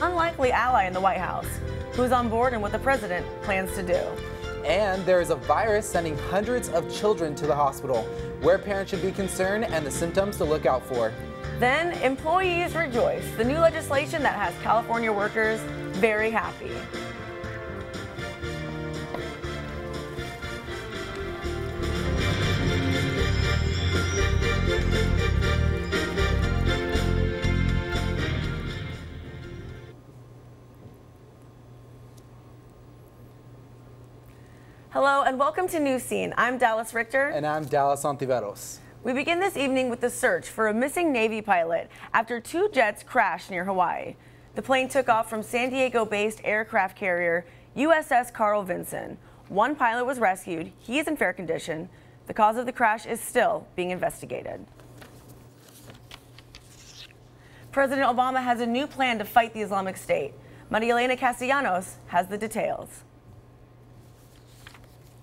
unlikely ally in the White House, who's on board and what the president plans to do. And there is a virus sending hundreds of children to the hospital, where parents should be concerned and the symptoms to look out for. Then employees rejoice. The new legislation that has California workers very happy. Hello and welcome to Newscene. I'm Dallas Richter. And I'm Dallas Ontiveros. We begin this evening with the search for a missing Navy pilot after two jets crashed near Hawaii. The plane took off from San Diego-based aircraft carrier USS Carl Vinson. One pilot was rescued. He is in fair condition. The cause of the crash is still being investigated. President Obama has a new plan to fight the Islamic State. Maria Elena Castellanos has the details.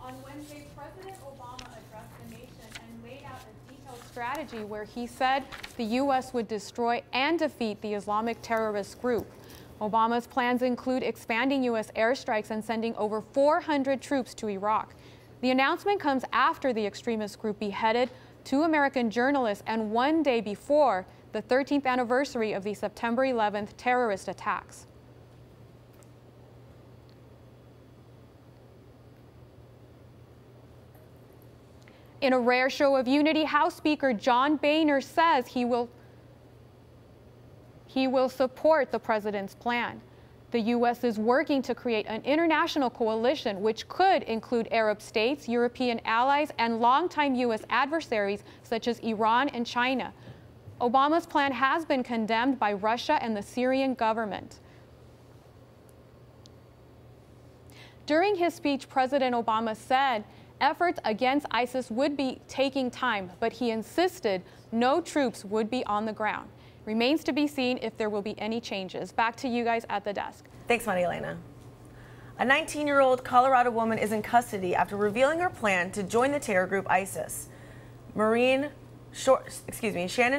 On Wednesday, President Obama addressed the nation and laid out a detailed strategy where he said the U.S. would destroy and defeat the Islamic terrorist group. Obama's plans include expanding U.S. airstrikes and sending over 400 troops to Iraq. The announcement comes after the extremist group beheaded two American journalists and one day before the 13th anniversary of the September 11th terrorist attacks. In a rare show of unity, House Speaker John Boehner says he will support the president's plan. The U.S. is working to create an international coalition which could include Arab states, European allies, and longtime U.S. adversaries such as Iran and China. Obama's plan has been condemned by Russia and the Syrian government. During his speech, President Obama said efforts against ISIS would be taking time, but he insisted no troops would be on the ground. Remains to be seen if there will be any changes. Back to you guys at the desk. Thanks, Maria Elena. A 19-year-old Colorado woman is in custody after revealing her plan to join the terror group ISIS. Shannon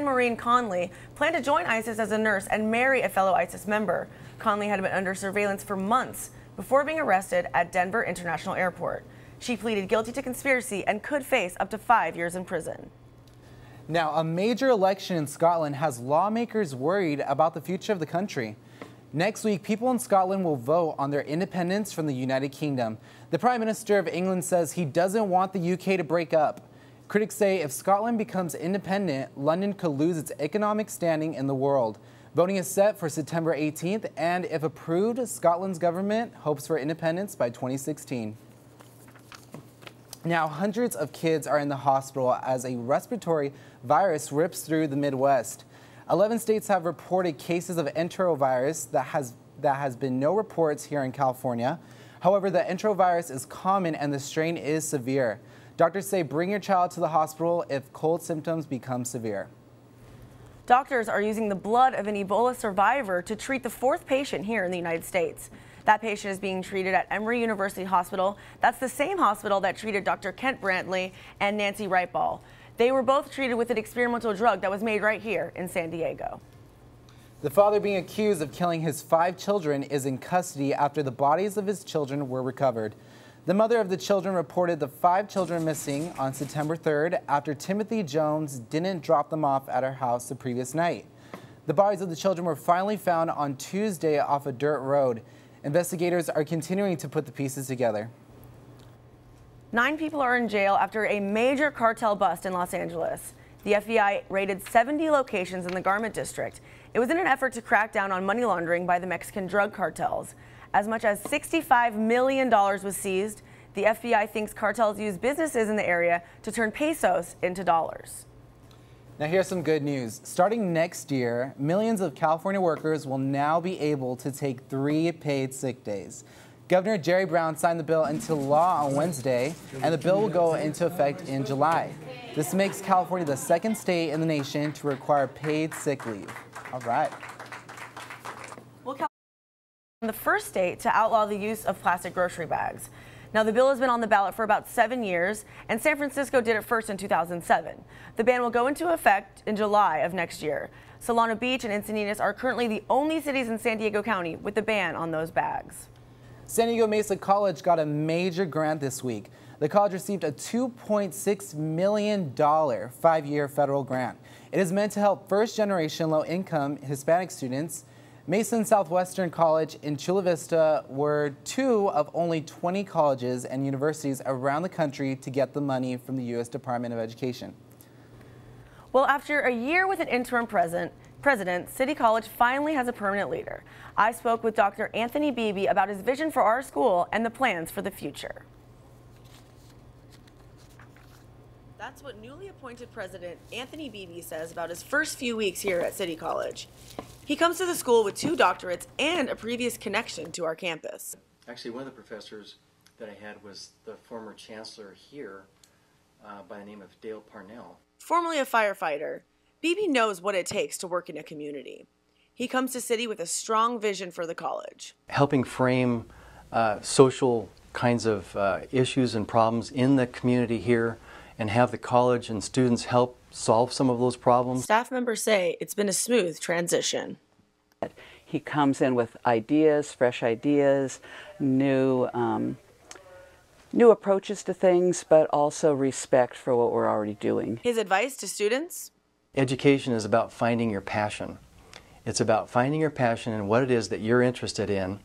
Maureen Conley planned to join ISIS as a nurse and marry a fellow ISIS member. Conley had been under surveillance for months before being arrested at Denver International Airport. She pleaded guilty to conspiracy and could face up to 5 years in prison. Now, a major election in Scotland has lawmakers worried about the future of the country. Next week, people in Scotland will vote on their independence from the United Kingdom. The Prime Minister of England says he doesn't want the UK to break up. Critics say if Scotland becomes independent, London could lose its economic standing in the world. Voting is set for September 18th, and if approved, Scotland's government hopes for independence by 2016. Now, hundreds of kids are in the hospital as a respiratory virus rips through the Midwest. 11 states have reported cases of enterovirus. That has been no reports here in California. However, the enterovirus is common and the strain is severe. Doctors say bring your child to the hospital if cold symptoms become severe. Doctors are using the blood of an Ebola survivor to treat the fourth patient here in the United States. That patient is being treated at Emory University Hospital. That's the same hospital that treated Dr. Kent Brantley and Nancy Wrightball. They were both treated with an experimental drug that was made right here in San Diego. The father being accused of killing his 5 children is in custody after the bodies of his children were recovered. The mother of the children reported the 5 children missing on September 3rd after Timothy Jones didn't drop them off at her house the previous night. The bodies of the children were finally found on Tuesday off a dirt road. Investigators are continuing to put the pieces together. 9 people are in jail after a major cartel bust in Los Angeles. The FBI raided 70 locations in the Garment District. It was in an effort to crack down on money laundering by the Mexican drug cartels. As much as $65 million was seized. The FBI thinks cartels use businesses in the area to turn pesos into dollars. Now here's some good news. Starting next year, millions of California workers will now be able to take 3 paid sick days. Governor Jerry Brown signed the bill into law on Wednesday, and the bill will go into effect in July. This makes California the 2nd state in the nation to require paid sick leave. All right. Well, California is the first state to outlaw the use of plastic grocery bags. Now, the bill has been on the ballot for about 7 years, and San Francisco did it first in 2007. The ban will go into effect in July of next year. Solana Beach and Encinitas are currently the only cities in San Diego County with the ban on those bags. San Diego Mesa College got a major grant this week. The college received a $2.6 million 5-year federal grant. It is meant to help first-generation low-income Hispanic students. Mesa and Southwestern College in Chula Vista were 2 of only 20 colleges and universities around the country to get the money from the U.S. Department of Education. Well, after a year with an interim president, City College finally has a permanent leader. I spoke with Dr. Anthony Beebe about his vision for our school and the plans for the future. That's what newly appointed President Anthony Beebe says about his first few weeks here at City College. He comes to the school with 2 doctorates and a previous connection to our campus. Actually, one of the professors that I had was the former chancellor here by the name of Dale Parnell. Formerly a firefighter, Beebe knows what it takes to work in a community. He comes to City with a strong vision for the college. Helping frame social kinds of issues and problems in the community here and have the college and students help solve some of those problems. Staff members say it's been a smooth transition. He comes in with ideas, fresh ideas, new approaches to things, but also respect for what we're already doing. His advice to students? Education is about finding your passion. It's about finding your passion and what it is that you're interested in.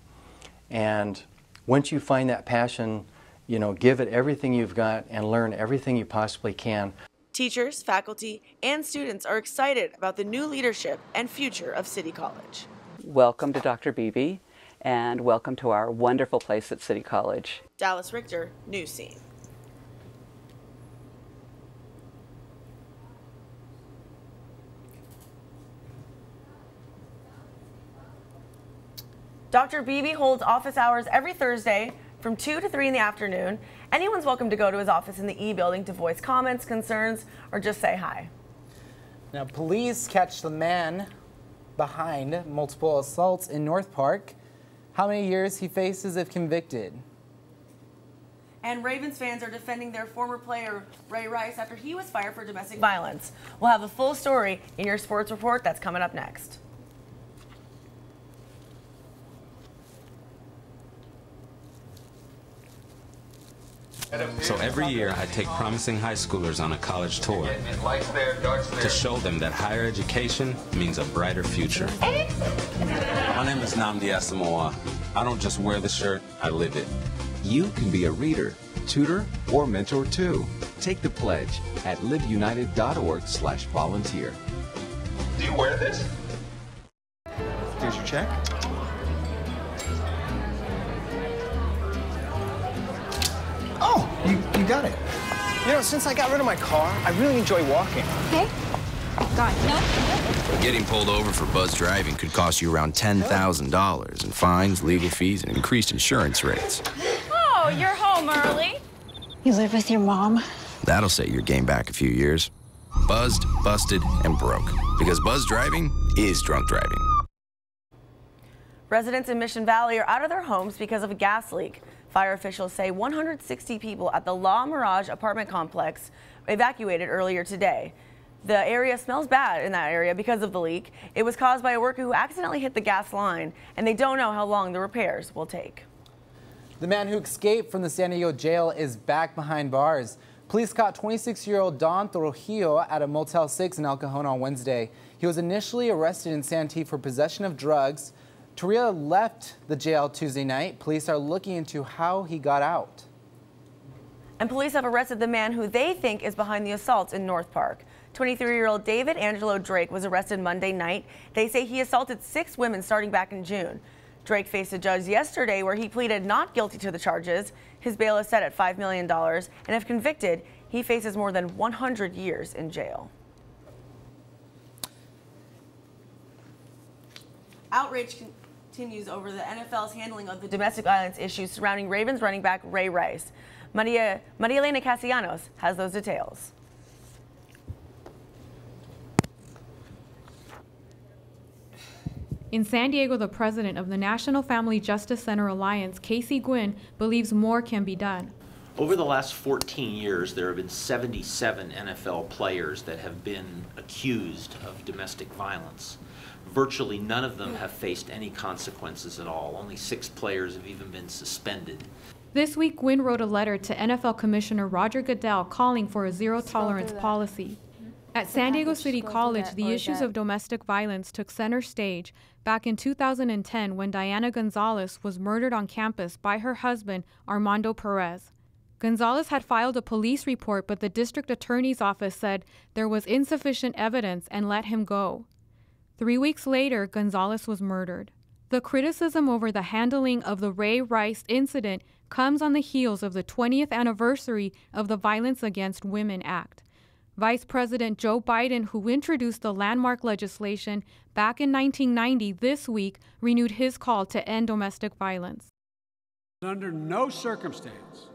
And once you find that passion, you know, give it everything you've got and learn everything you possibly can. Teachers, faculty, and students are excited about the new leadership and future of City College. Welcome to Dr. Beebe, and welcome to our wonderful place at City College. Dallas Richter, Newscene. Dr. Beebe holds office hours every Thursday from 2 to 3 in the afternoon. Anyone's welcome to go to his office in the E building to voice comments, concerns, or just say hi. Now, police catch the man behind multiple assaults in North Park. How many years he faces if convicted. And Ravens fans are defending their former player, Ray Rice, after he was fired for domestic violence. We'll have the full story in your sports report that's coming up next. So every year I take promising high schoolers on a college tour to show them that higher education means a brighter future. My name is Nnamdi Asamoah. I don't just wear the shirt, I live it. You can be a reader, tutor, or mentor too. Take the pledge at liveunited.org/volunteer. Do you wear this? Here's your check. Oh, you got it. You know, since I got rid of my car, I really enjoy walking. Okay. God, no. Getting pulled over for buzz driving could cost you around $10,000 in fines, legal fees, and increased insurance rates. Oh, you're home early. You live with your mom? That'll set your game back a few years. Buzzed, busted, and broke. Because buzz driving is drunk driving. Residents in Mission Valley are out of their homes because of a gas leak. Fire officials say 160 people at the La Mirage apartment complex evacuated earlier today. The area smells bad in that area because of the leak. It was caused by a worker who accidentally hit the gas line, and they don't know how long the repairs will take. The man who escaped from the San Diego jail is back behind bars. Police caught 26-year-old Don Trujillo at a Motel 6 in El Cajon on Wednesday. He was initially arrested in Santee for possession of drugs. Trujillo left the jail Tuesday night. Police are looking into how he got out. And police have arrested the man who they think is behind the assaults in North Park. 23-year-old David Angelo Drake was arrested Monday night. They say he assaulted 6 women starting back in June. Drake faced a judge yesterday where he pleaded not guilty to the charges. His bail is set at $5 million, and if convicted, he faces more than 100 years in jail. Outrage continues over the NFL's handling of the domestic violence issues surrounding Ravens running back Ray Rice. Maria Elena Castellanos has those details. In San Diego, the president of the National Family Justice Center Alliance, Casey Gwynn, believes more can be done. Over the last 14 years, there have been 77 NFL players that have been accused of domestic violence. Virtually none of them have faced any consequences at all. Only 6 players have even been suspended. This week, Gwynn wrote a letter to NFL Commissioner Roger Goodell calling for a zero-tolerance policy. At San Diego City College, the issues of domestic violence took center stage back in 2010 when Diana Gonzalez was murdered on campus by her husband, Armando Perez. Gonzalez had filed a police report, but the district attorney's office said there was insufficient evidence and let him go. 3 weeks later, Gonzalez was murdered. The criticism over the handling of the Ray Rice incident comes on the heels of the 20th anniversary of the Violence Against Women Act. Vice President Joe Biden, who introduced the landmark legislation back in 1990, this week renewed his call to end domestic violence. Under no circumstance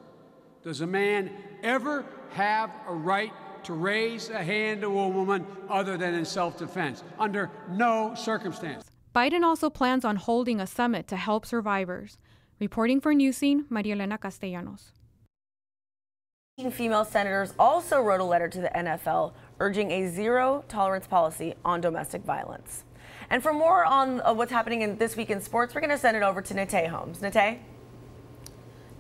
does a man ever have a right to raise a hand to a woman other than in self-defense. Under no circumstance. Biden also plans on holding a summit to help survivors. Reporting for Newscene, Maria Elena Castellanos. Female senators also wrote a letter to the NFL urging a zero-tolerance policy on domestic violence. And for more on what's happening this week in sports, we're going to send it over to Nate Holmes. Nate?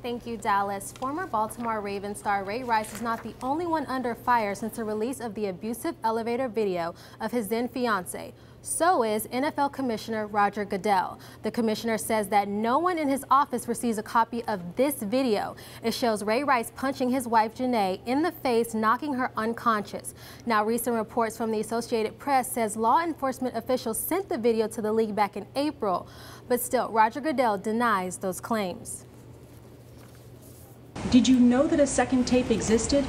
Thank you, Dallas. Former Baltimore Ravens star Ray Rice is not the only one under fire since the release of the abusive elevator video of his then fiancée. So is NFL Commissioner Roger Goodell. The commissioner says that no one in his office receives a copy of this video. It shows Ray Rice punching his wife Janae in the face, knocking her unconscious. Now, recent reports from the Associated Press says law enforcement officials sent the video to the league back in April, but still, Roger Goodell denies those claims. Did you know that a second tape existed?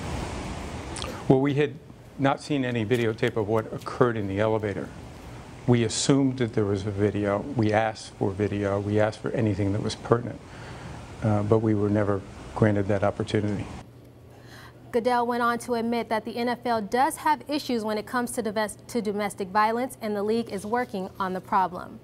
Well, we had not seen any videotape of what occurred in the elevator. We assumed that there was a video. We asked for video. We asked for anything that was pertinent, but we were never granted that opportunity. Goodell went on to admit that the NFL does have issues when it comes to domestic violence, and the league is working on the problem.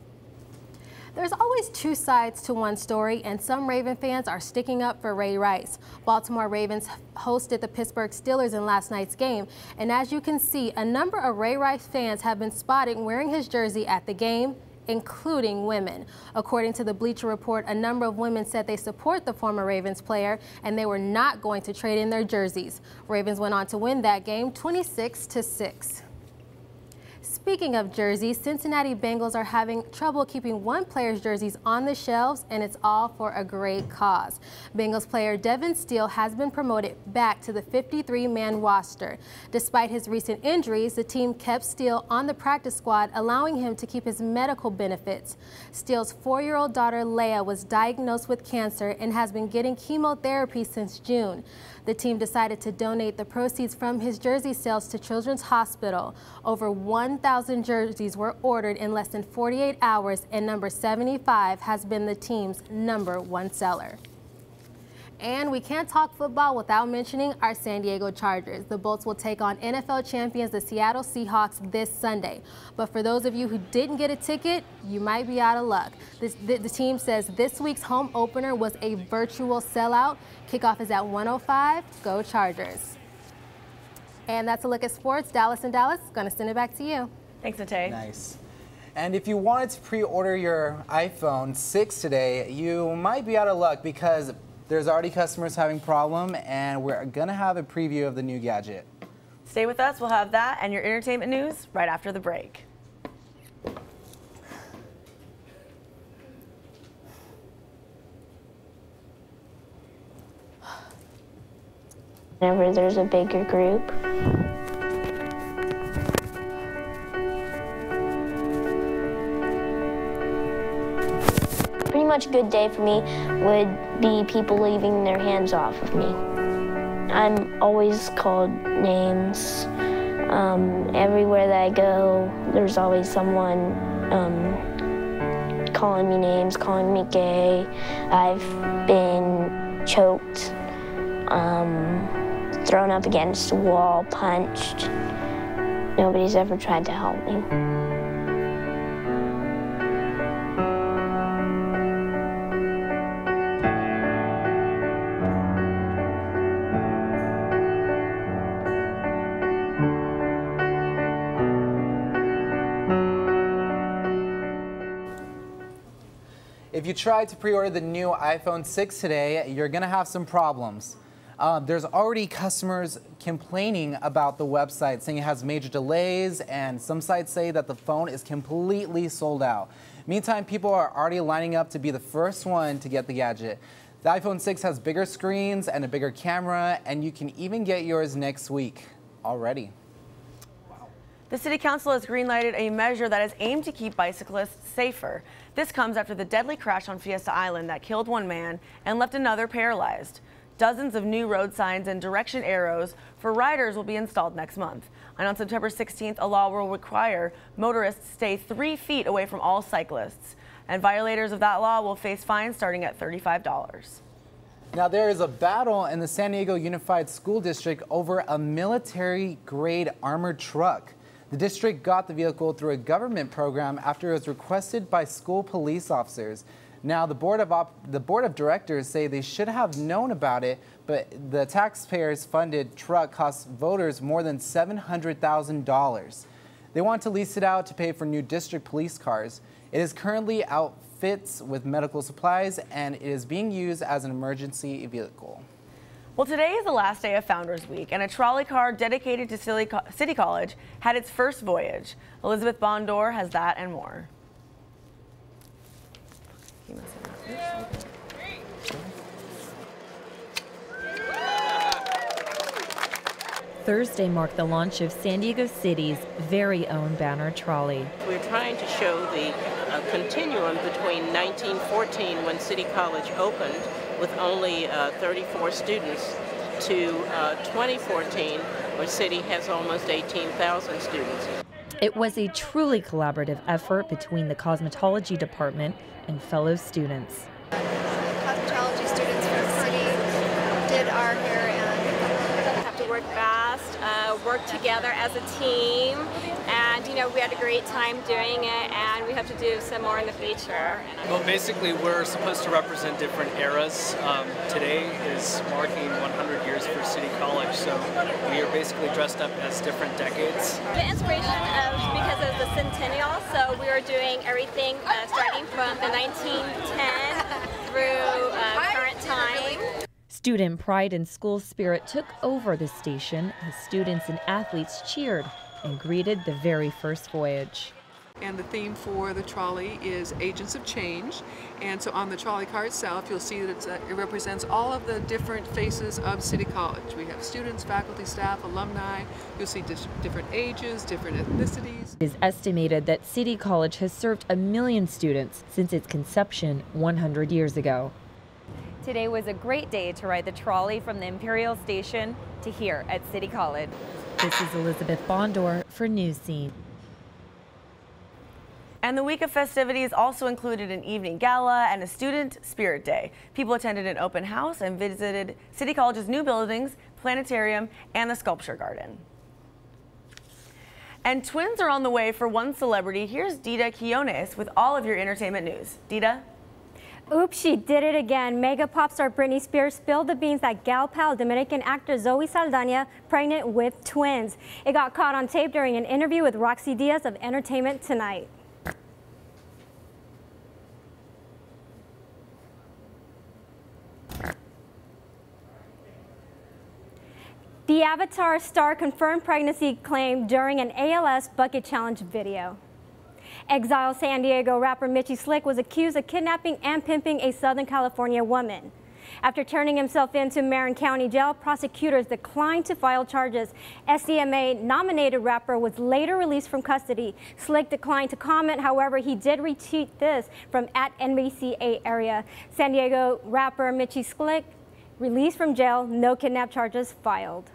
There's always two sides to one story, and some Raven fans are sticking up for Ray Rice. Baltimore Ravens hosted the Pittsburgh Steelers in last night's game, and as you can see, a number of Ray Rice fans have been spotted wearing his jersey at the game, including women. According to the Bleacher Report, a number of women said they support the former Ravens player, and they were not going to trade in their jerseys. Ravens went on to win that game 26-6. Speaking of jerseys, Cincinnati Bengals are having trouble keeping one player's jerseys on the shelves, and it's all for a great cause. Bengals player Devin Steele has been promoted back to the 53-man roster. Despite his recent injuries, the team kept Steele on the practice squad, allowing him to keep his medical benefits. Steele's 4-year-old daughter Leia was diagnosed with cancer and has been getting chemotherapy since June. The team decided to donate the proceeds from his jersey sales to Children's Hospital. Over 1,000 jerseys were ordered in less than 48 hours, and number 75 has been the team's #1 seller. And we can't talk football without mentioning our San Diego Chargers. The Bolts will take on NFL champions, the Seattle Seahawks, this Sunday. But for those of you who didn't get a ticket, you might be out of luck. The team says this week's home opener was a virtual sellout. Kickoff is at 1:05. Go Chargers. And that's a look at sports. Dallas and Dallas, going to send it back to you. Thanks, Nate. Nice. And if you wanted to pre-order your iPhone 6 today, you might be out of luck because there's already customers having problem, and we're going to have a preview of the new gadget. Stay with us. We'll have that and your entertainment news right after the break. Whenever there's a bigger group. Pretty much a good day for me would be people leaving their hands off of me. I'm always called names. Everywhere that I go, there's always someone calling me names, calling me gay. I've been choked, thrown up against a wall, punched. Nobody's ever tried to help me. If you try to pre-order the new iPhone 6 today, you're going to have some problems. There's already customers complaining about the website, saying it has major delays, and some sites say that the phone is completely sold out. Meantime, people are already lining up to be the first one to get the gadget. The iPhone 6 has bigger screens and a bigger camera, and you can even get yours next week already. The City Council has greenlighted a measure that is aimed to keep bicyclists safer. This comes after the deadly crash on Fiesta Island that killed one man and left another paralyzed. Dozens of new road signs and direction arrows for riders will be installed next month. And on September 16th, a law will require motorists stay 3 feet away from all cyclists. And violators of that law will face fines starting at $35. Now, there is a battle in the San Diego Unified School District over a military-grade armored truck. The district got the vehicle through a government program after it was requested by school police officers. Now, the board of directors say they should have known about it, but the taxpayers-funded truck costs voters more than $700,000. They want to lease it out to pay for new district police cars. It is currently outfits with medical supplies, and it is being used as an emergency vehicle. Well, today is the last day of Founders Week, and a trolley car dedicated to City College had its first voyage. Elizabeth Bondor has that and more. Thursday marked the launch of San Diego City's very own banner trolley. We're trying to show the continuum between 1914, when City College opened with only 34 students, to 2014, where City has almost 18,000 students. It was a truly collaborative effort between the cosmetology department and fellow students. Cosmetology students from the city did our hair and have to work fast, work together as a team, and we had a great time doing it, and we hope to do some more in the future. Well, basically we're supposed to represent different eras. Today is marking 100 years for City College, so we are basically dressed up as different decades. The inspiration because of the centennial, so we are doing everything starting from the 1910 through current time. Student pride and school spirit took over the station as students and athletes cheered and greeted the very first voyage. And the theme for the trolley is Agents of Change. And so on the trolley car itself, you'll see that it represents all of the different faces of City College. We have students, faculty, staff, alumni. You'll see different ages, different ethnicities. It is estimated that City College has served 1 million students since its conception 100 years ago. Today was a great day to ride the trolley from the Imperial Station to here at City College. This is Elizabeth Bondor for Newscene. And the week of festivities also included an evening gala and a student spirit day. People attended an open house and visited City College's new buildings, planetarium, and the sculpture garden. And twins are on the way for one celebrity. Here's Dita Quiones with all of your entertainment news. Dita? Oops, she did it again. Mega pop star Britney Spears spilled the beans that gal pal Dominican actor Zoe Saldana pregnant with twins. It got caught on tape during an interview with Roxy Diaz of Entertainment Tonight. The Avatar star confirmed pregnancy claim during an ALS Bucket Challenge video. Exiled San Diego rapper Mitchie Slick was accused of kidnapping and pimping a Southern California woman. After turning himself into Marin County Jail, prosecutors declined to file charges. SDMA-nominated rapper was later released from custody. Slick declined to comment, however, he did retweet this from @NBCA area. San Diego rapper Mitchie Slick released from jail, no kidnap charges filed.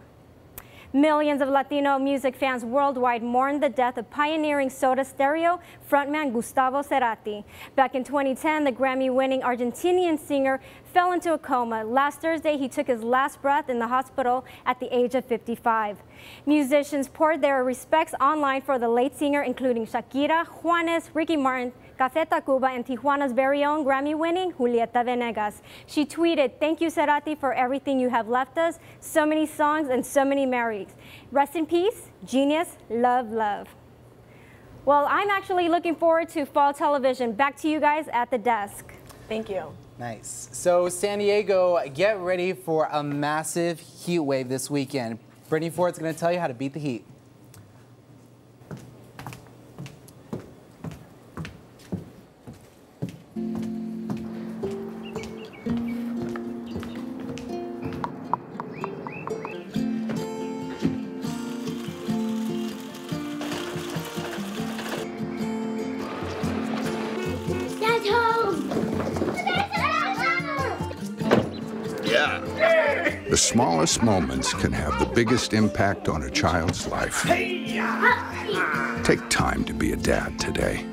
Millions of Latino music fans worldwide mourned the death of pioneering Soda Stereo frontman Gustavo Cerati. Back in 2010, the Grammy-winning Argentinian singer fell into a coma. Last Thursday, he took his last breath in the hospital at the age of 55. Musicians poured their respects online for the late singer, including Shakira, Juanes, Ricky Martin, Café Tacuba, and Tijuana's very own Grammy-winning Julieta Venegas. She tweeted, "Thank you, Cerati, for everything you have left us. So many songs and so many memories. Rest in peace, genius, love, love." Well, I'm actually looking forward to fall television. Back to you guys at the desk. Thank you. Nice. So San Diego, get ready for a massive heat wave this weekend. Brittany Ford's going to tell you how to beat the heat. The smallest moments can have the biggest impact on a child's life. Take time to be a dad today.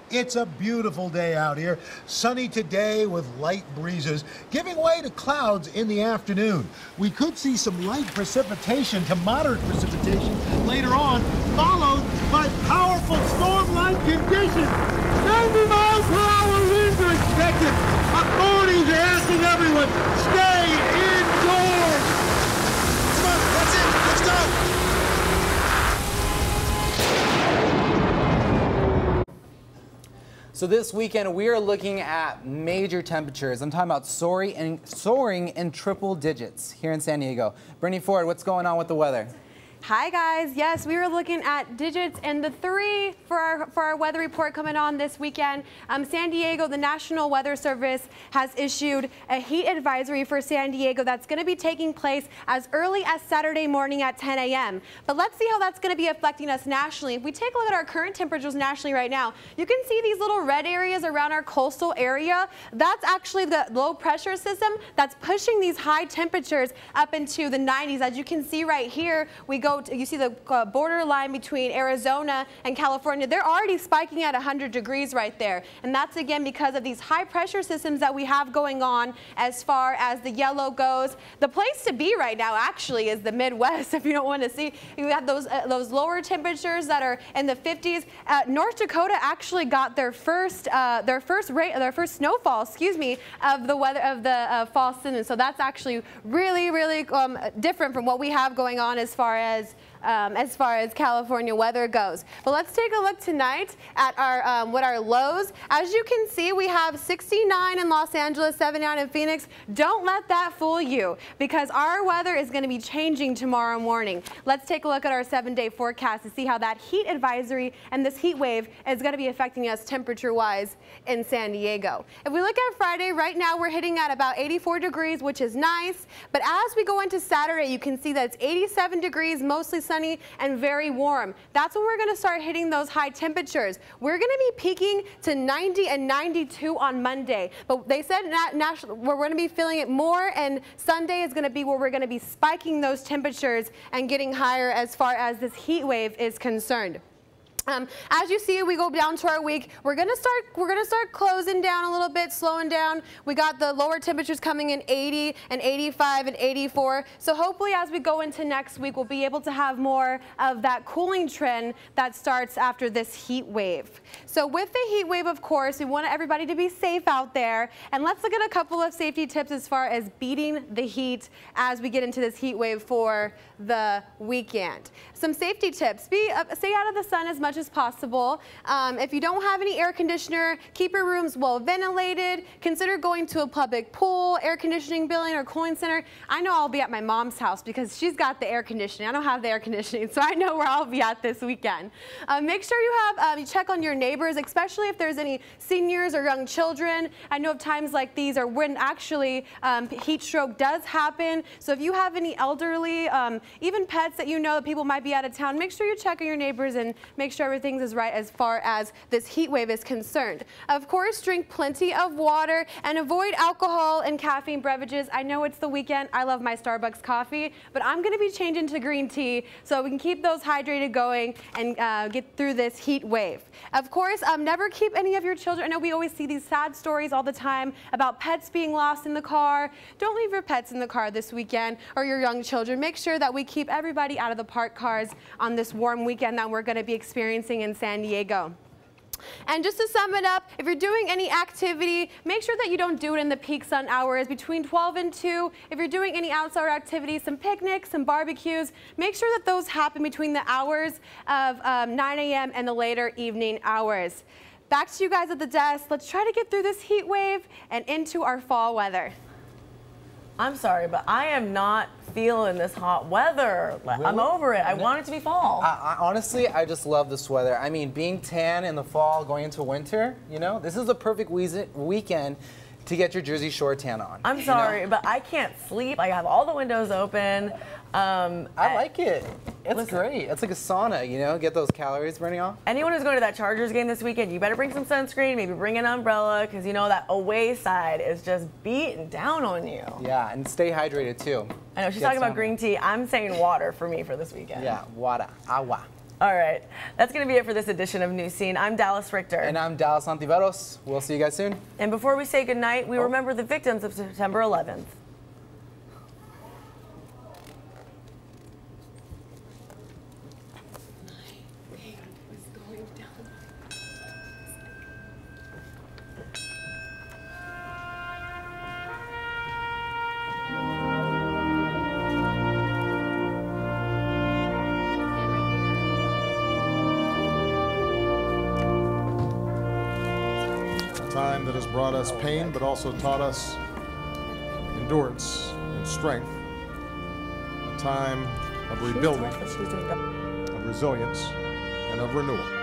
It's a beautiful day out here. Sunny today with light breezes, giving way to clouds in the afternoon. We could see some light precipitation to moderate precipitation later on, followed by powerful storm-like conditions. 90 miles per hour winds are expected. Authorities are asking everyone, stay indoors. Come on, that's it. Let's go. So this weekend, we are looking at major temperatures. I'm talking about soaring in triple digits here in San Diego. Brittany Ford, what's going on with the weather? Hi guys, yes, we were looking at digits and the 3 for our weather report coming on this weekend. San Diego, the National Weather Service has issued a heat advisory for San Diego that's going to be taking place as early as Saturday morning at 10 a.m. But let's see how that's going to be affecting us nationally. If we take a look at our current temperatures nationally right now, you can see these little red areas around our coastal area. That's actually the low pressure system that's pushing these high temperatures up into the 90s. As you can see right here, you see the border line between Arizona and California. They're already spiking at 100 degrees right there. And that's again because of these high pressure systems that we have going on as far as the yellow goes. The place to be right now actually is the Midwest. If you don't want to see, you have those lower temperatures that are in the 50s. North Dakota actually got their first snowfall, of the fall season. So that's actually really different from what we have going on as far as California weather goes. But let's take a look tonight at our what our lows. As you can see, we have 69 in Los Angeles, 79 in Phoenix. Don't let that fool you, because our weather is going to be changing tomorrow morning. Let's take a look at our 7-day forecast to see how that heat advisory and this heat wave is going to be affecting us temperature-wise in San Diego. If we look at Friday, right now we're hitting at about 84 degrees, which is nice. But as we go into Saturday, you can see that it's 87 degrees, mostly sunny and very warm. That's when we're going to start hitting those high temperatures. We're going to be peaking to 90 and 92 on Monday, but they said we're going to be feeling it more, and Sunday is going to be where we're going to be spiking those temperatures and getting higher as far as this heat wave is concerned. As you see, we go down to our week. We're gonna start closing down a little bit, slowing down. We got the lower temperatures coming in 80 and 85 and 84. So hopefully as we go into next week, we'll be able to have more of that cooling trend that starts after this heat wave. So with the heat wave, of course, we want everybody to be safe out there. And let's look at a couple of safety tips as far as beating the heat as we get into this heat wave for the weekend. Some safety tips: stay out of the sun as much as possible. If you don't have any air conditioner, keep your rooms well ventilated. Consider going to a public pool, air conditioning building, or cooling center. I know I'll be at my mom's house because she's got the air conditioning. I don't have the air conditioning, so I know where I'll be at this weekend. Make sure you check on your neighbors, especially if there's any seniors or young children. I know of times like these are when actually heat stroke does happen. So if you have any elderly, even pets that you know that people might be out of town, make sure you check on your neighbors and make sure everything is right as far as this heat wave is concerned. Of course, drink plenty of water and avoid alcohol and caffeine beverages. I know it's the weekend. I love my Starbucks coffee, but I'm going to be changing to green tea so we can keep those hydrated going and get through this heat wave. Of course, never keep any of your children. I know we always see these sad stories all the time about pets being lost in the car. Don't leave your pets in the car this weekend, or your young children. Make sure that we keep everybody out of the parked cars on this warm weekend that we're going to be experiencing in San Diego. And just to sum it up, if you're doing any activity, make sure that you don't do it in the peak sun hours between 12 and 2. If you're doing any outside activities, some picnics, some barbecues, make sure that those happen between the hours of 9 a.m. and the later evening hours. back to you guys at the desk. Let's try to get through this heat wave and into our fall weather. I'm sorry, but I am not feeling this hot weather. Really? I'm over it. I want it to be fall. Honestly, I just love this weather. I mean, being tan in the fall, going into winter, you know, this is the perfect weekend to get your Jersey Shore tan on. I'm sorry, but I can't sleep. I have all the windows open. I like it. It's great. It's like a sauna, you know, get those calories burning off. Anyone who's going to that Chargers game this weekend, you better bring some sunscreen, maybe bring an umbrella, because you know that away side is just beating down on you. Yeah, and stay hydrated too. I know, she's talking about green tea. I'm saying water for me for this weekend. Yeah, water, agua. All right, that's going to be it for this edition of Newscene. I'm Dallas Richter. And I'm Dallas Antiveros. We'll see you guys soon. And before we say goodnight, we remember the victims of September 11th. Time that has brought us pain, but also taught us endurance and strength. A time of rebuilding, of resilience, and of renewal.